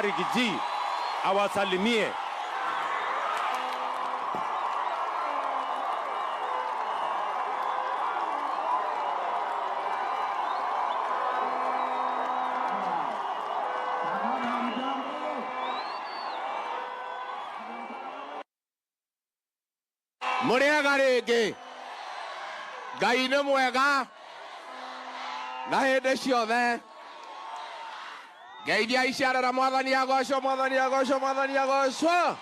Rigiji awasalimie. Muriega rĩngĩ Ngai nĩ mwega na hĩndĩ ciothe. Ngeithia iciarĩra Mwathani agocwo, Mwathani agocwo, Mwathani agocwo.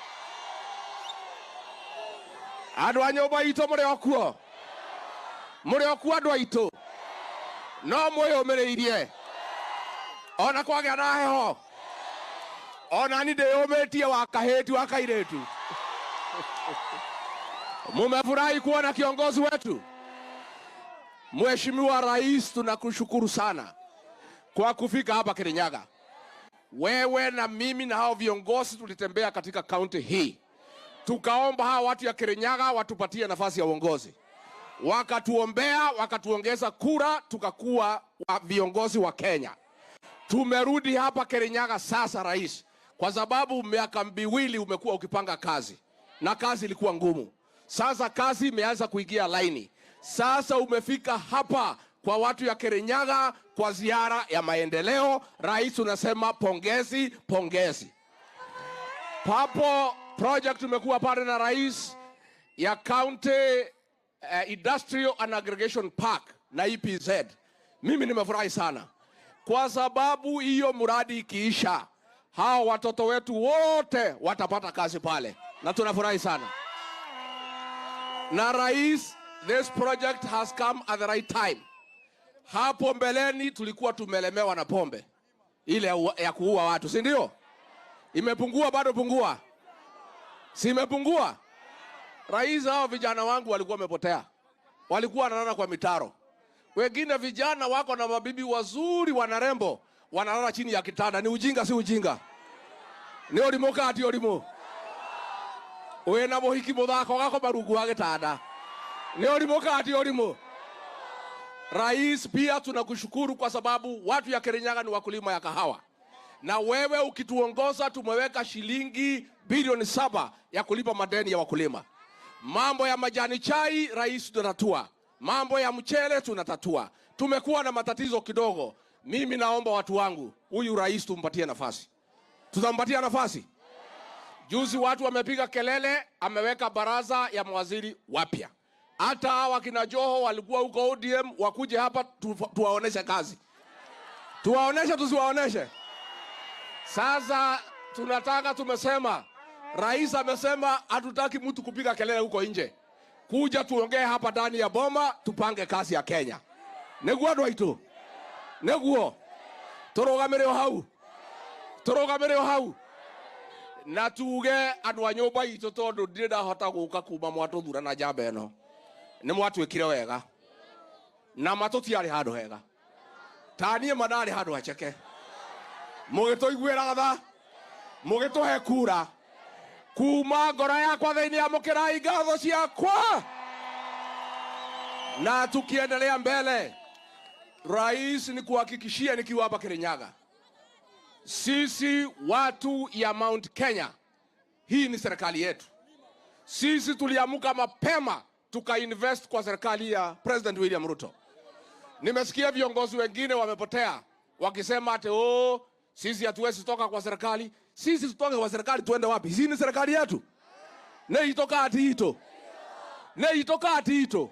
Andũ a nyũmba itũ mũrĩ okuo andũ aitũ, no mwĩyũmĩrĩirie ona kwagĩa na heho, ona ni ndĩyũmĩtie wa kahĩti wa kairĩtu. Mumefurahi kuona kiongozi wetu Mheshimiwa Rais, tunakushukuru sana kwa kufika hapa Kirinyaga. Wewe na mimi na hao viongozi tulitembea katika kaunti hii, tukaomba hao watu ya Kirinyaga watupatie nafasi ya uongozi, wakatuombea, wakatuongeza kura, tukakuwa viongozi wa Kenya. Tumerudi hapa Kirinyaga sasa Rais, kwa sababu miaka miwili umekuwa ukipanga kazi na kazi ilikuwa ngumu. Sasa kazi imeanza kuingia laini. Sasa umefika hapa kwa watu ya Kirinyaga kwa ziara ya maendeleo. Rais, unasema pongezi, pongezi. Papo project umekuwa pale na Rais ya County Industrial and Aggregation Park na EPZ. Mimi nimefurahi sana kwa sababu hiyo mradi ikiisha, hao watoto wetu wote watapata kazi pale, na tunafurahi sana. Na Rais, this project has come at the right time. Hapo mbeleni tulikuwa tumelemewa na pombe ile ya kuua watu, si ndio? Imepungua, bado pungua? Si imepungua? Rais, hao vijana wangu walikuwa wamepotea, walikuwa wanalala kwa mitaro. Wengine vijana wako na mabibi wazuri wanarembo, wanalala chini ya kitanda. Ni ujinga, si ujinga? Ni orimo kati orimo. Uwe na mohiki muthako gako marungu wa gitanda. Ni orimo kati orimo. Rais, pia tunakushukuru kwa sababu watu ya Kirinyaga ni wakulima ya kahawa. Na wewe ukituongoza tumeweka shilingi bilioni 7 ya kulipa madeni ya wakulima. Mambo ya majani chai Rais tunatatua. Mambo ya mchele tunatatua. Tumekuwa na matatizo kidogo. Mimi naomba watu wangu, huyu Rais tumpatie nafasi. Tutampatia nafasi. Juzi watu wamepiga kelele, ameweka baraza ya mawaziri wapya. Hata hawa kina Joho walikuwa huko ODM, wakuje hapa tuwaoneshe kazi. Tuwaoneshe, tusiwaoneshe. Sasa tunataka, tumesema, Rais amesema hatutaki mtu kupiga kelele huko nje. Kuja tuongee hapa ndani ya boma, tupange kazi ya Kenya. Neguo andũ aitũ. Neguo. Tũrũgamĩre hau. Na tuge andũ a nyũmba itũ tondũ ndirĩ ndahota gũka kuma mwatũthura na njamba ĩno. Nĩ mwatwĩkire wega. Na matũtiarĩ handũ hega. Taniĩ manarĩ handũ haceke. Mũgĩtũiguĩra tha. Mũgĩtũhe kura. Kuma ngoro yakwa thĩinĩ amũkĩrai ngatho ciakwa. Na tukiendelea mbele, Rais, ni kuhakikishia nikiwa hapa Kirinyaga, sisi watu ya Mount Kenya, hii ni serikali yetu. Sisi tuliamuka mapema tukainvest kwa serikali ya President William Ruto. Nimesikia viongozi wengine wamepotea wakisema ate sisi hatuwezi toka kwa serikali. Sisi tutoke kwa serikali tuende wapi? Hii ni serikali yetu. Neitoka ati ito.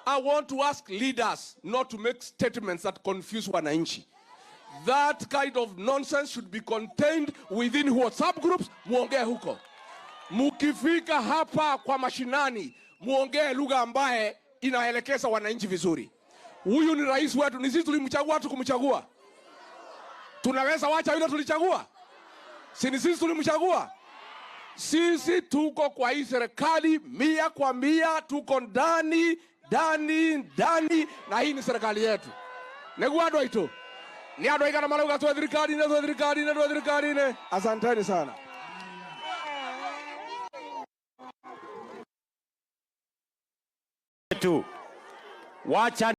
I want to ask leaders not to make statements that confuse wananchi. That kind of nonsense should be contained within WhatsApp groups. Muongee huko. Mukifika hapa kwa mashinani, muongee lugha ambaye inaelekeza wananchi vizuri. Huyu ni rais wetu, ni sisi tulimchagua, tukumchagua. Tunaweza wacha yule tulichagua? Si ni sisi tulimchagua? Sisi tuko kwa hii serikali 100%, tuko ndani na hii ni serikali yetu. Neguo andũ aitũ. Ni andũ aigana marauga twe thirikari-inĩ. Asanteni sana. Wacha